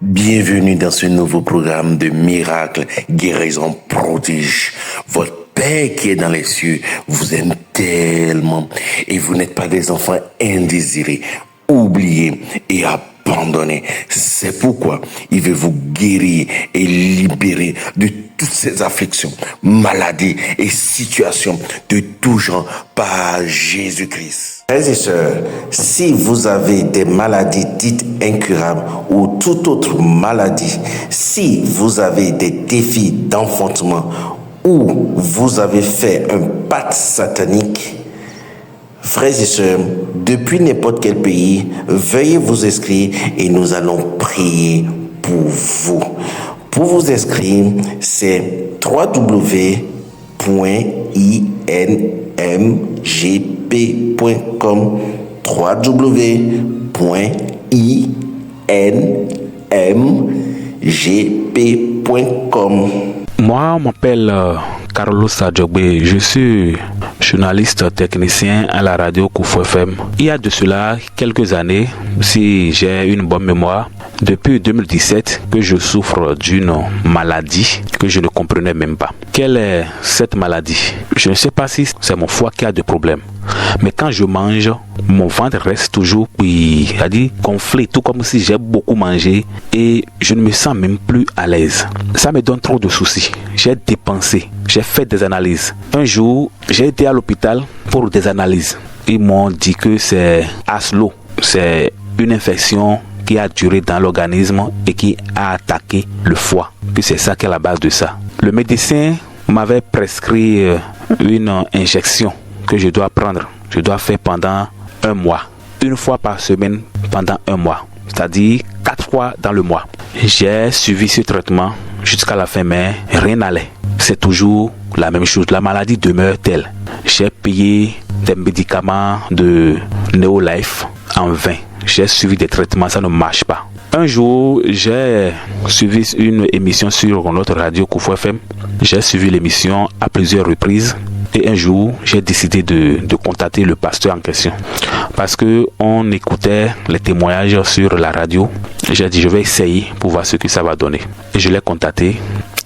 Bienvenue dans ce nouveau programme de miracles, guérison, prodige. Votre Père qui est dans les cieux vous aime tellement et vous n'êtes pas des enfants indésirés, oubliés et abandonnés. C'est pourquoi il veut vous guérir et libérer de toutes ces afflictions, maladies et situations de tout genre par Jésus-Christ. Frères et sœurs, si vous avez des maladies dites incurables ou toute autre maladie, si vous avez des défis d'enfantement ou vous avez fait un pacte satanique, frères et sœurs, depuis n'importe quel pays, veuillez vous inscrire et nous allons prier pour vous. Pour vous inscrire, c'est www.inmgp.com www.inmgp.com. Moi, on m'appelle Carlos Adjogbe. Je suis journaliste technicien à la radio Koufou FM. Il y a de cela quelques années, si j'ai une bonne mémoire, depuis 2017 que je souffre d'une maladie que je ne comprenais même pas. Quelle est cette maladie? Je ne sais pas si c'est mon foie qui a des problèmes. Mais quand je mange, mon ventre reste toujours gonflé, tout comme si j'ai beaucoup mangé et je ne me sens même plus à l'aise. Ça me donne trop de soucis. J'ai dépensé, j'ai fait des analyses. Un jour, j'ai été à l'hôpital pour des analyses. Ils m'ont dit que c'est ASLO, c'est une infection qui a duré dans l'organisme et qui a attaqué le foie. Que c'est ça qui est la base de ça. Le médecin m'avait prescrit une injection que je dois prendre. Je dois faire pendant un mois. Une fois par semaine pendant un mois. C'est-à-dire 4 fois dans le mois. J'ai suivi ce traitement jusqu'à la fin, mais rien n'allait. C'est toujours la même chose. La maladie demeure telle. J'ai payé des médicaments de Neolife en vain. J'ai suivi des traitements, ça ne marche pas. Un jour, j'ai suivi une émission sur notre radio Koufou FM. J'ai suivi l'émission à plusieurs reprises. Et un jour, j'ai décidé de contacter le pasteur en question. Parce qu'on écoutait les témoignages sur la radio. J'ai dit, je vais essayer pour voir ce que ça va donner. Et je l'ai contacté.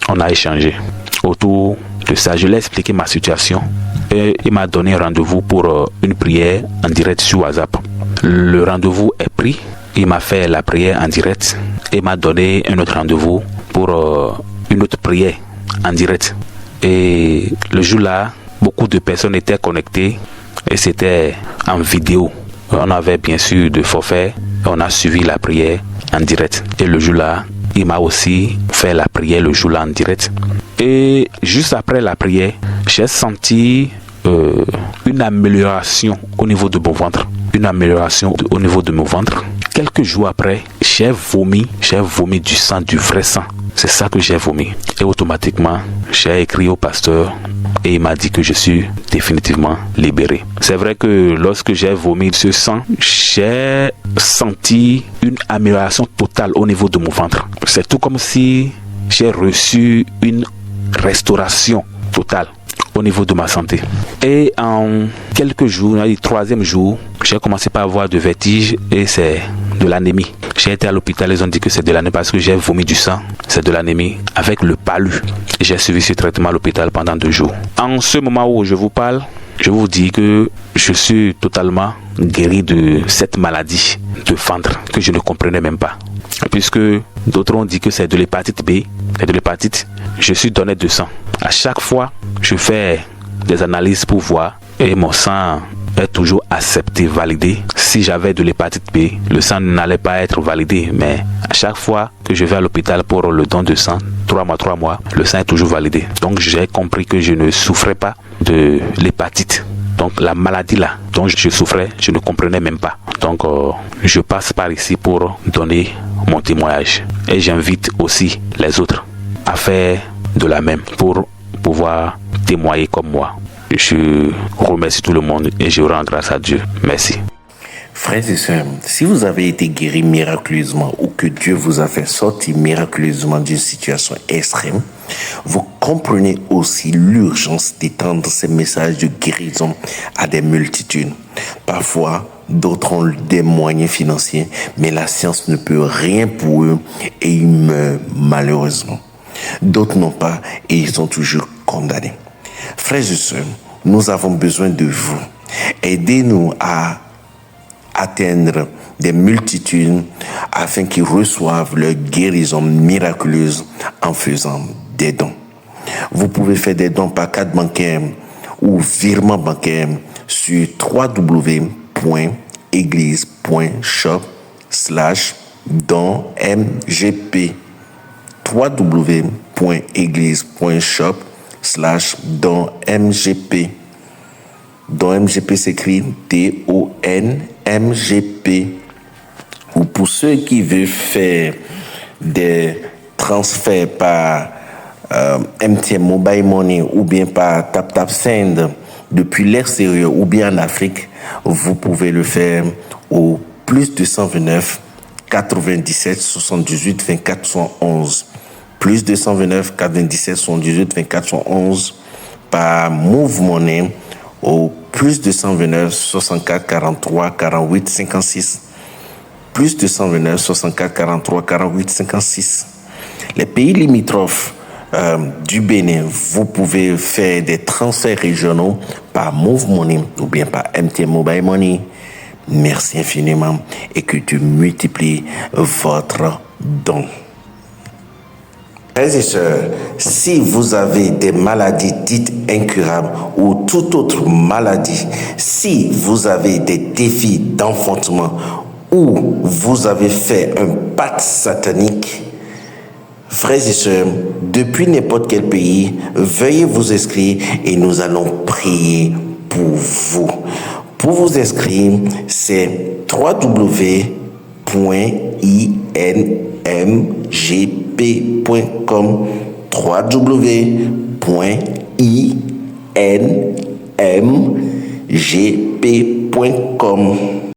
On a échangé. Autour de ça, je lui ai expliqué ma situation. Et il m'a donné un rendez-vous pour une prière en direct sur WhatsApp. Le rendez-vous est pris. Il m'a fait la prière en direct. Et m'a donné un autre rendez-vous pour une autre prière en direct. Et le jour-là, beaucoup de personnes étaient connectées et c'était en vidéo. On avait bien sûr de forfait. On a suivi la prière en direct. Et le jour-là, il m'a aussi fait la prière le jour-là en direct. Et juste après la prière, j'ai senti une amélioration au niveau de mon ventre. Une amélioration au niveau de mon ventre. Quelques jours après, j'ai vomi du sang, du vrai sang. C'est ça que j'ai vomi. Et automatiquement, j'ai écrit au pasteur et il m'a dit que je suis définitivement libéré. C'est vrai que lorsque j'ai vomi ce sang, j'ai senti une amélioration totale au niveau de mon ventre. C'est tout comme si j'ai reçu une restauration totale au niveau de ma santé. Et en quelques jours, le 3e jour, j'ai commencé par avoir de vertiges et c'est de l'anémie. J'ai été à l'hôpital, ils ont dit que c'est de l'anémie parce que j'ai vomi du sang. C'est de l'anémie avec le palu. J'ai suivi ce traitement à l'hôpital pendant 2 jours. En ce moment où je vous parle, je vous dis que je suis totalement guéri de cette maladie de ventre que je ne comprenais même pas. Puisque d'autres ont dit que c'est de l'hépatite B, c'est de l'hépatite, je suis donné de sang. À chaque fois, je fais des analyses pour voir et mon sang est toujours accepté, validé. Si j'avais de l'hépatite B, le sang n'allait pas être validé. Mais à chaque fois que je vais à l'hôpital pour le don de sang, 3 mois, le sang est toujours validé. Donc j'ai compris que je ne souffrais pas de l'hépatite. Donc la maladie là dont je souffrais, je ne comprenais même pas. Donc je passe par ici pour donner mon témoignage. Et j'invite aussi les autres à faire de la même pour pouvoir témoigner comme moi. Je remercie tout le monde et je rends grâce à Dieu. Merci. Frères et sœurs, si vous avez été guéris miraculeusement ou que Dieu vous a fait sortir miraculeusement d'une situation extrême, vous comprenez aussi l'urgence d'étendre ces messages de guérison à des multitudes. Parfois, d'autres ont des moyens financiers, mais la science ne peut rien pour eux et ils meurent malheureusement. D'autres n'ont pas et ils sont toujours condamnés. Frères et sœurs, nous avons besoin de vous. Aidez-nous à atteindre des multitudes afin qu'ils reçoivent leur guérison miraculeuse en faisant des dons. Vous pouvez faire des dons par carte bancaire ou virement bancaire sur www.eglise.shop/donsmgp www.eglise.shop/donsmgp. Don MGP s'écrit DONMGP. Ou pour ceux qui veulent faire des transferts par MTN Mobile Money ou bien par TapTapSend depuis l'extérieur ou bien en Afrique, vous pouvez le faire au plus 229 97 78 24 111. Plus 229 97 78 24 111 par Move Money au plus 229 64 43 48 56. Plus 229 64 43 48 56. Les pays limitrophes du Bénin, vous pouvez faire des transferts régionaux par Move Money ou bien par MTN Mobile Money. Merci infiniment et que tu multiplies votre don. Frères et sœurs, si vous avez des maladies dites incurables ou toute autre maladie, si vous avez des défis d'enfantement ou vous avez fait un pacte satanique, frères et sœurs, depuis n'importe quel pays, veuillez vous inscrire et nous allons prier pour vous. Pour vous inscrire, c'est www.inmgp.com www.inmgp.com